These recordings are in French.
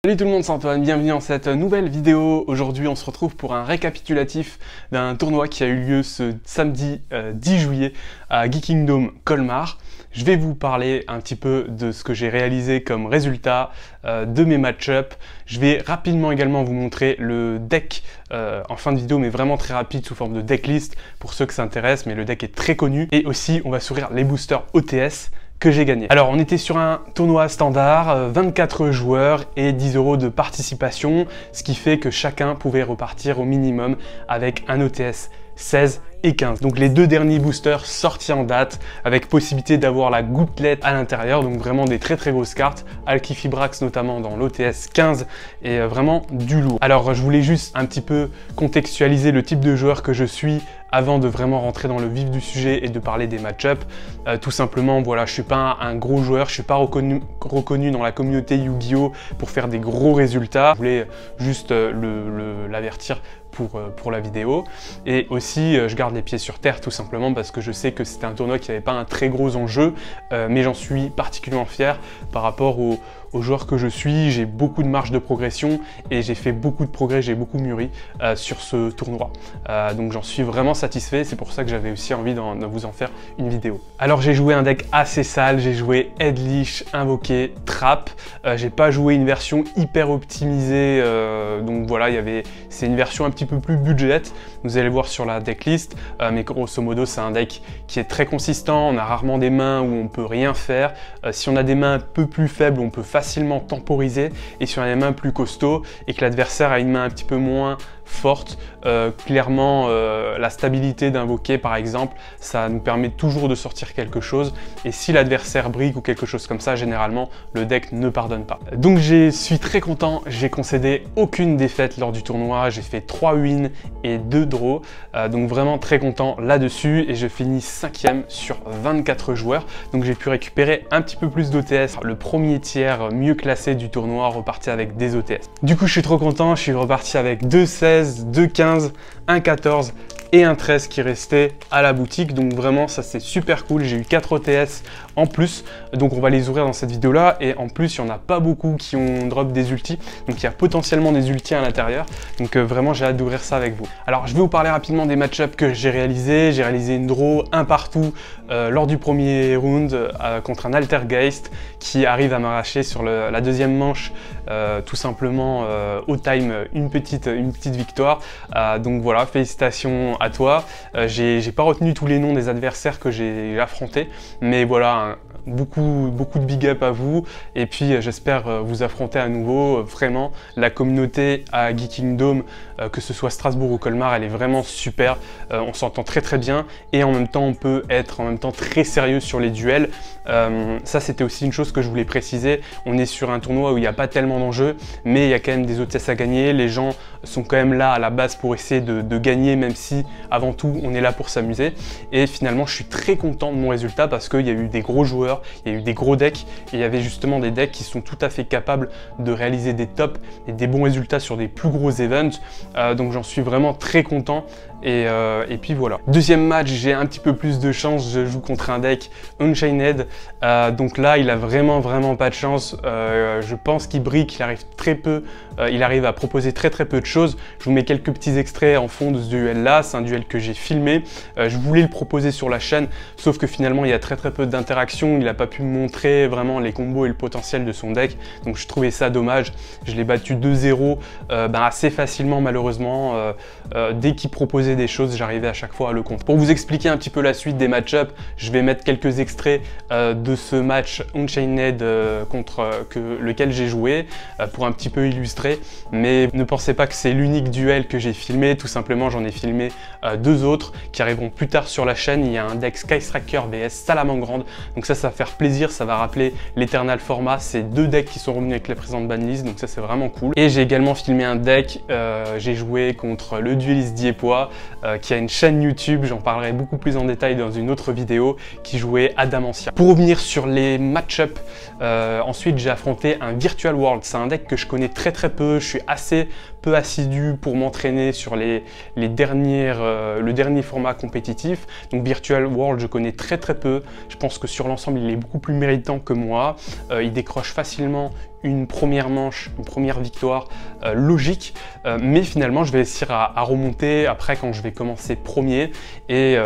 Salut tout le monde, c'est Antoine, bienvenue dans cette nouvelle vidéo. Aujourd'hui on se retrouve pour un récapitulatif d'un tournoi qui a eu lieu ce samedi 10 juillet à Geeking Dome Colmar. Je vais vous parler un petit peu de ce que j'ai réalisé comme résultat de mes match-ups. Je vais rapidement également vous montrer le deck en fin de vidéo, mais vraiment très rapide sous forme de decklist pour ceux que ça intéresse, mais le deck est très connu. Et aussi on va s'ouvrir les boosters OTS que j'ai gagné. Alors on était sur un tournoi standard, 24 joueurs et 10 € de participation, ce qui fait que chacun pouvait repartir au minimum avec un OTS 16 et 15. Donc les deux derniers boosters sortis en date avec possibilité d'avoir la gouttelette à l'intérieur, donc vraiment des très grosses cartes, Alkifibrax notamment dans l'OTS 15 et vraiment du lourd. Alors je voulais juste un petit peu contextualiser le type de joueur que je suis avant de vraiment rentrer dans le vif du sujet et de parler des match-ups. Tout simplement, voilà, je suis pas un gros joueur, je suis pas reconnu dans la communauté Yu-Gi-Oh pour faire des gros résultats. Je voulais juste l'avertir pour la vidéo. Et aussi, je garde les pieds sur terre tout simplement parce que je sais que c'était un tournoi qui n'avait pas un très gros enjeu, mais j'en suis particulièrement fier par rapport aux joueurs que je suis. J'ai beaucoup de marge de progression et j'ai fait beaucoup de progrès, j'ai beaucoup mûri sur ce tournoi. Donc j'en suis vraiment satisfait, c'est pour ça que j'avais aussi envie de vous en faire une vidéo. Alors j'ai joué un deck assez sale, j'ai joué Headlish, Invoqué, Trap. J'ai pas joué une version hyper optimisée, donc voilà, c'est une version un petit peu plus budget, vous allez voir sur la decklist, mais grosso modo c'est un deck qui est très consistant, on a rarement des mains où on peut rien faire. Si on a des mains un peu plus faibles, on peut facilement temporiser, et si on a des mains plus costauds et que l'adversaire a une main un petit peu moins forte, clairement la stabilité d'invoquer par exemple, ça nous permet toujours de sortir quelque chose, et si l'adversaire brique ou quelque chose comme ça, généralement le deck ne pardonne pas. Donc je suis très content, j'ai concédé aucune défaite lors du tournoi, j'ai fait 3 wins et 2 draws, donc vraiment très content là-dessus, et je finis 5e sur 24 joueurs, donc j'ai pu récupérer un petit peu plus d'OTS. Le premier tiers mieux classé du tournoi reparti avec des OTS. Du coup je suis trop content, je suis reparti avec 2 16, 2 15, 1 14 et un 13 qui restait à la boutique, donc vraiment ça c'est super cool. J'ai eu 4 OTS en plus, donc on va les ouvrir dans cette vidéo là, et en plus il n'y en a pas beaucoup qui ont drop des ultis, donc il y a potentiellement des ultis à l'intérieur, donc vraiment j'ai hâte d'ouvrir ça avec vous. Alors je vais vous parler rapidement des match-ups que j'ai réalisé une draw, un partout lors du premier round contre un Altergeist qui arrive à m'arracher sur la deuxième manche, tout simplement au time une petite victoire, donc voilà, félicitations à toi. J'ai pas retenu tous les noms des adversaires que j'ai affrontés, mais voilà, beaucoup de big up à vous, et puis j'espère vous affronter à nouveau. Vraiment la communauté à Geeking Dome, que ce soit Strasbourg ou Colmar, elle est vraiment super, on s'entend très bien, et en même temps on peut être très sérieux sur les duels. Ça c'était aussi une chose que je voulais préciser, on est sur un tournoi où il n'y a pas tellement d'enjeux, mais il y a quand même des OTS à gagner, les gens sont quand même là à la base pour essayer de gagner, même si avant tout on est là pour s'amuser. Et finalement je suis très content de mon résultat parce qu'il y a eu des gros joueurs, il y a eu des gros decks, et il y avait justement des decks qui sont tout à fait capables de réaliser des tops et des bons résultats sur des plus gros events, donc j'en suis vraiment très content. Et puis voilà. Deuxième match, j'ai un petit peu plus de chance, je joue contre un deck Unchained, donc là il a vraiment pas de chance. Je pense qu'il brique, il arrive très peu, il arrive à proposer très peu de choses. Je vous mets quelques petits extraits en fond de ce duel là, c'est un duel que j'ai filmé, je voulais le proposer sur la chaîne, sauf que finalement il y a très peu d'interaction, il n'a pas pu me montrer vraiment les combos et le potentiel de son deck, donc je trouvais ça dommage. Je l'ai battu 2-0 assez facilement malheureusement, dès qu'il proposait des choses, j'arrivais à chaque fois à le contre. Pour vous expliquer un petit peu la suite des match-ups, je vais mettre quelques extraits de ce match Unchained contre lequel j'ai joué, pour un petit peu illustrer, mais ne pensez pas que c'est l'unique duel que j'ai filmé, tout simplement j'en ai filmé 2 autres qui arriveront plus tard sur la chaîne. Il y a un deck Skystriker vs Salamandre, donc ça va faire plaisir, ça va rappeler l'Eternal Format, c'est 2 decks qui sont revenus avec les présentes banlists, donc ça c'est vraiment cool. Et j'ai également filmé un deck, j'ai joué contre le dueliste Diepois, qui a une chaîne YouTube, j'en parlerai beaucoup plus en détail dans une autre vidéo, qui jouait Adamantia. Pour revenir sur les match-ups, ensuite j'ai affronté un Virtual World, c'est un deck que je connais très peu, je suis assez peu peu assidu pour m'entraîner sur le dernier format compétitif. Donc Virtual World, je connais très peu. Je pense que sur l'ensemble, il est beaucoup plus méritant que moi. Il décroche facilement une première manche, une première victoire logique, mais finalement je vais essayer à remonter après quand je vais commencer premier, et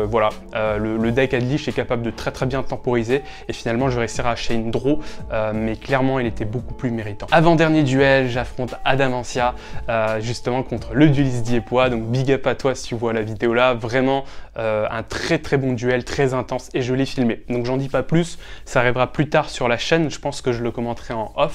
voilà, le deck Adlich est capable de très bien temporiser, et finalement je vais réussir à acheter une draw, mais clairement il était beaucoup plus méritant. Avant-dernier duel, j'affronte Adamancia justement contre le dueliste Diepois, donc big up à toi si tu vois la vidéo là, vraiment un très bon duel, très intense, et je l'ai filmé, donc j'en dis pas plus, ça arrivera plus tard sur la chaîne, je pense que je le commenterai en off.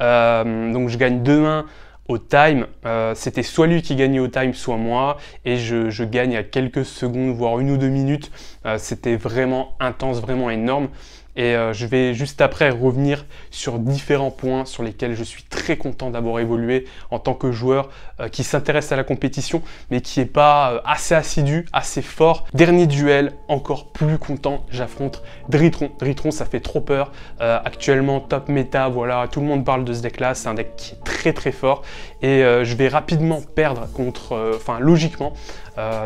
Donc je gagne 2-1 au time, c'était soit lui qui gagnait au time, soit moi, et je gagne à quelques secondes, voire 1 ou 2 minutes, c'était vraiment intense, vraiment énorme. Et je vais juste après revenir sur différents points sur lesquels je suis très content d'avoir évolué en tant que joueur qui s'intéresse à la compétition, mais qui n'est pas assez assidu, assez fort. Dernier duel, encore plus content, j'affronte Dritron. Dritron, ça fait trop peur. Actuellement, top méta, voilà, tout le monde parle de ce deck-là. C'est un deck qui est très fort. Et je vais rapidement perdre contre, enfin logiquement.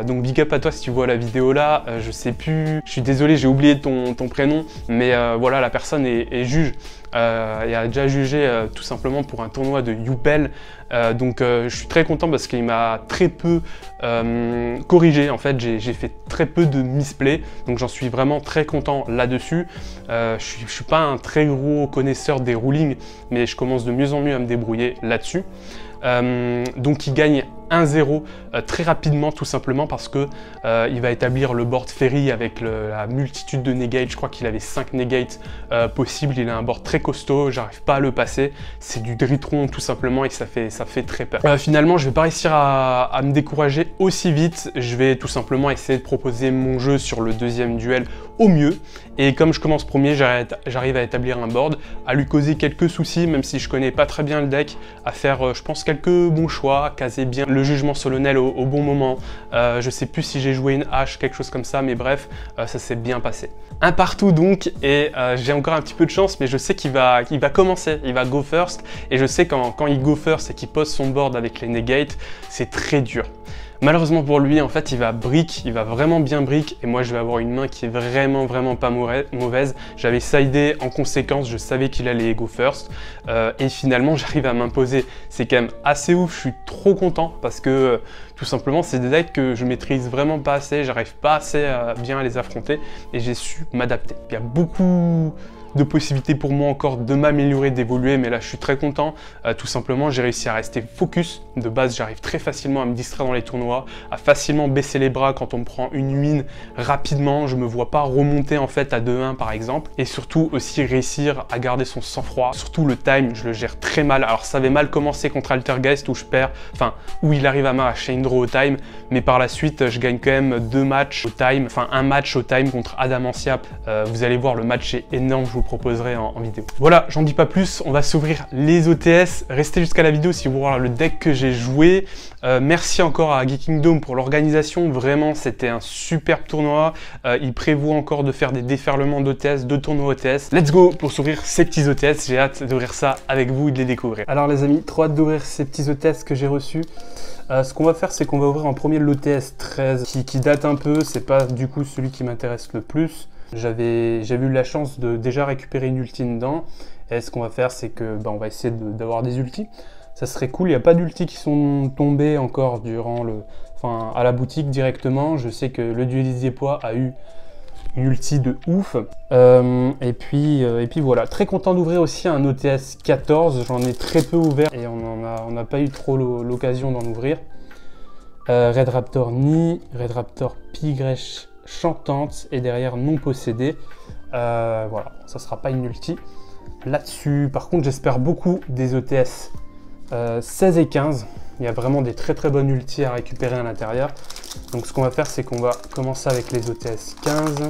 Donc big up à toi si tu vois la vidéo là, je sais plus, je suis désolé, j'ai oublié ton prénom, mais voilà, la personne est juge, et a déjà jugé tout simplement pour un tournoi de Youpel, donc je suis très content parce qu'il m'a très peu corrigé, en fait j'ai fait très peu de misplay, donc j'en suis vraiment très content là-dessus. Je suis pas un très gros connaisseur des rulings, mais je commence de mieux en mieux à me débrouiller là-dessus. Donc il gagne 1-0 très rapidement, tout simplement parce que il va établir le board Ferry avec la multitude de negates. Je crois qu'il avait 5 negates possibles. Il a un board très costaud, j'arrive pas à le passer. C'est du Dritron tout simplement, et ça fait très peur. Finalement, je vais pas réussir à me décourager aussi vite. Je vais tout simplement essayer de proposer mon jeu sur le deuxième duel au mieux. Et comme je commence premier, j'arrive à établir un board, à lui causer quelques soucis, même si je connais pas très bien le deck, à faire, je pense, quelques bons choix, à caser bien le jugement solennel au bon moment. Je sais plus si j'ai joué une hache, quelque chose comme ça, mais bref, ça s'est bien passé. Un partout donc, et j'ai encore un petit peu de chance, mais je sais qu'il va commencer, il va go first, et je sais quand il go first et qu'il pose son board avec les negates, c'est très dur. Malheureusement pour lui, en fait, il va brick, il va vraiment bien brick, et moi je vais avoir une main qui est vraiment pas mauvaise. J'avais sidé en conséquence, je savais qu'il allait go first, et finalement j'arrive à m'imposer. C'est quand même assez ouf, je suis trop content parce que tout simplement c'est des decks que je maîtrise vraiment pas assez, j'arrive pas assez bien à les affronter, et j'ai su m'adapter. Il y a beaucoup de possibilités pour moi encore de m'améliorer, d'évoluer, mais là je suis très content. Tout simplement, j'ai réussi à rester focus. De base, j'arrive très facilement à me distraire dans les tournois, à facilement baisser les bras quand on me prend une win rapidement. Je me vois pas remonter en fait à 2-1 par exemple, et surtout aussi réussir à garder son sang-froid. Surtout le time, je le gère très mal. Alors ça avait mal commencé contre Altergeist où je perds, enfin où il arrive à m'arracher une draw au time, mais par la suite je gagne quand même 2 matchs au time, enfin un match au time contre Adamancia. Vous allez voir, le match est énorme, je vous proposerai en vidéo. Voilà, j'en dis pas plus, on va s'ouvrir les OTS. Restez jusqu'à la vidéo si vous voulez voir le deck que j'ai joué. Merci encore à Geeking Dome pour l'organisation, vraiment c'était un superbe tournoi. Il prévoit encore de faire des déferlements d'OTS, de tournois OTS. Let's go pour s'ouvrir ces petits OTS, j'ai hâte d'ouvrir ça avec vous et de les découvrir. Alors les amis, trop hâte d'ouvrir ces petits OTS que j'ai reçus. Ce qu'on va faire, c'est qu'on va ouvrir en premier l'OTS 13 qui date un peu, c'est pas du coup celui qui m'intéresse le plus. J'ai eu la chance de déjà récupérer une ulti dedans, et ce qu'on va faire, c'est que on va essayer d'avoir des ultis. Ça serait cool, il n'y a pas d'ultis qui sont tombés encore durant à la boutique directement. Je sais que le dueliste Diepois a eu une ulti de ouf. Et puis voilà, très content d'ouvrir aussi un OTS 14, j'en ai très peu ouvert et on n'a pas eu trop l'occasion d'en ouvrir. Red Raptor Ni, Red Raptor Pigrèche Chantante, et derrière non possédé. Voilà, ça sera pas une ulti là-dessus. Par contre, j'espère beaucoup des ETS 16 et 15. Il y a vraiment des très bonnes ultis à récupérer à l'intérieur. Donc ce qu'on va faire, c'est qu'on va commencer avec les ETS 15.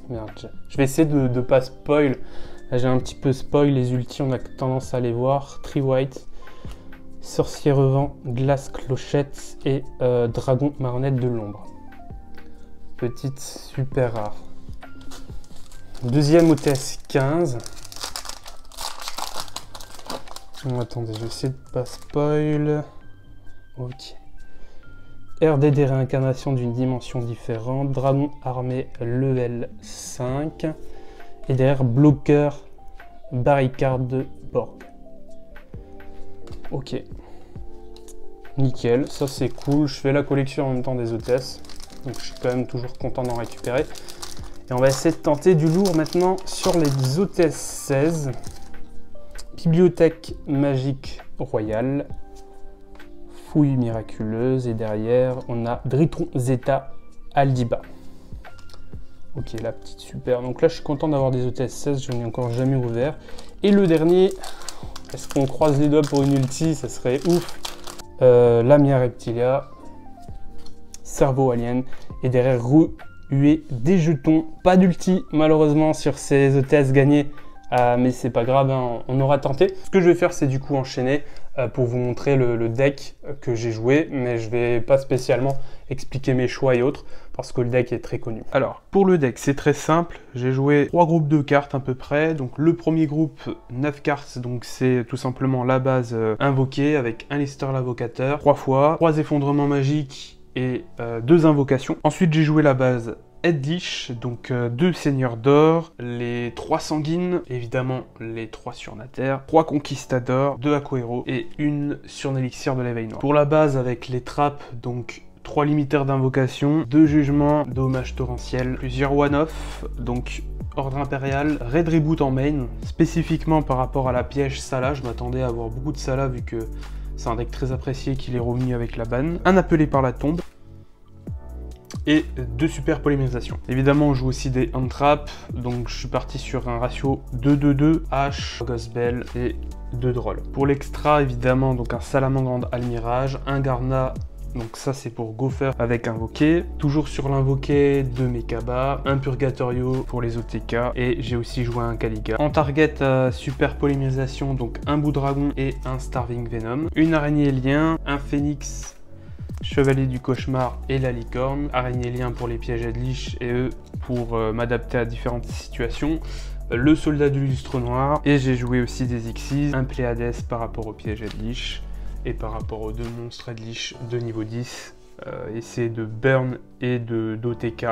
Merde, je vais essayer de ne pas spoil. Là, j'ai un petit peu spoil les ultis, on a tendance à les voir. Tree White, Sorcier Revent, Glace Clochette et Dragon Marionnette de l'ombre. Petite super rare. Deuxième OTS 15. Bon, attendez, je vais essayer de pas spoil. Ok. RDD réincarnation d'une dimension différente. Dragon armé level 5. Et derrière, bloqueur barricade de Borg. Ok. Nickel, ça c'est cool. Je fais la collection en même temps des hôtesses. Donc je suis quand même toujours content d'en récupérer. Et on va essayer de tenter du lourd maintenant sur les hôtesses 16. Bibliothèque magique royale. Fouille miraculeuse. Et derrière, on a Dritron Zeta Aldiba. Ok, la petite super. Donc là, je suis content d'avoir des hôtesses 16. Je n'en ai encore jamais ouvert. Et le dernier, est-ce qu'on croise les doigts pour une ulti? Ça serait ouf. Lamia Reptilia. Cerveau Alien. Et derrière, ruer des jetons. Pas d'ulti, malheureusement, sur ces hôtesses gagnées. Mais c'est pas grave, hein, on aura tenté. Ce que je vais faire, c'est du coup enchaîner pour vous montrer le deck que j'ai joué, mais je vais pas spécialement expliquer mes choix et autres, parce que le deck est très connu. Alors, pour le deck, c'est très simple. J'ai joué 3 groupes de cartes à peu près. Donc le premier groupe, 9 cartes, donc c'est tout simplement la base invoquée, avec un Lister l'Invocateur, 3 fois, 3 effondrements magiques et 2 invocations. Ensuite, j'ai joué la base Edlich, donc 2 seigneurs d'or, les 3 sanguines, évidemment les 3 surnataires, 3 conquistadors, 2 aquahéros et une surnélixir de l'éveil noir. Pour la base avec les trappes, donc 3 limiteurs d'invocation, 2 jugements, dommages torrentiels, plusieurs one-off, donc Ordre Impérial, Red Reboot en main, spécifiquement par rapport à la piège Salah, je m'attendais à avoir beaucoup de Salah vu que c'est un deck très apprécié qu'il est remis avec la banne, un appelé par la tombe, et 2 super polymérisations. Évidemment, on joue aussi des hand traps, donc je suis parti sur un ratio 2-2-2, H, Gospel et 2 drôles. Pour l'extra, évidemment, donc un Salamandre Almirage, un Garna, donc ça c'est pour Gopher avec invoqué, toujours sur l'invoqué 2 Mekaba, un Purgatorio pour les OTK, et j'ai aussi joué un Caliga. En target, super polymérisation, donc un Bout Dragon et un Starving Venom, une araignée lien, un Phénix, Chevalier du Cauchemar et la licorne, araignée lien pour les pièges Edlich et eux pour m'adapter à différentes situations, le soldat du lustre noir, et j'ai joué aussi des Xyz, un Pléiades par rapport aux pièges Edlich et par rapport aux 2 monstres Edlich de niveau 10, et c'est de Burn et d'OTK.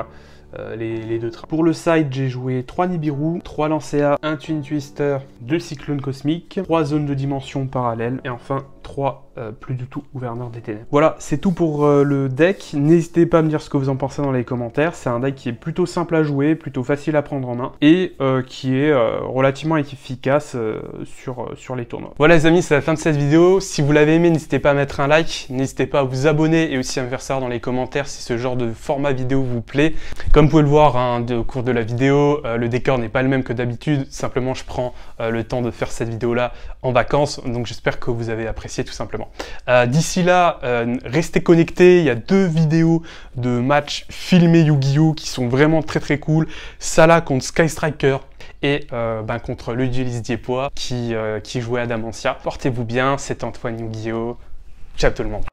Les 2 trains. Pour le side, j'ai joué 3 Nibiru, 3 Lancea, un Twin Twister, 2 Cyclones Cosmiques, 3 zones de dimension parallèles, et enfin 3 plus du tout Gouverneurs des Ténèbres. Voilà, c'est tout pour le deck. N'hésitez pas à me dire ce que vous en pensez dans les commentaires. C'est un deck qui est plutôt simple à jouer, plutôt facile à prendre en main, et qui est relativement efficace sur les tournois. Voilà les amis, c'est la fin de cette vidéo. Si vous l'avez aimé, n'hésitez pas à mettre un like, n'hésitez pas à vous abonner, et aussi à me faire savoir dans les commentaires si ce genre de format vidéo vous plaît. Comme vous pouvez le voir hein, au cours de la vidéo, le décor n'est pas le même que d'habitude. Simplement, je prends le temps de faire cette vidéo-là en vacances. Donc, j'espère que vous avez apprécié tout simplement. D'ici là, restez connectés. Il y a 2 vidéos de matchs filmés Yu-Gi-Oh! Qui sont vraiment très cool. Salah contre Sky Striker. Et contre l'Udilis Diepois qui jouait à Damantia. Portez-vous bien, c'est Antoine Yu-Gi-Oh! Ciao tout le monde.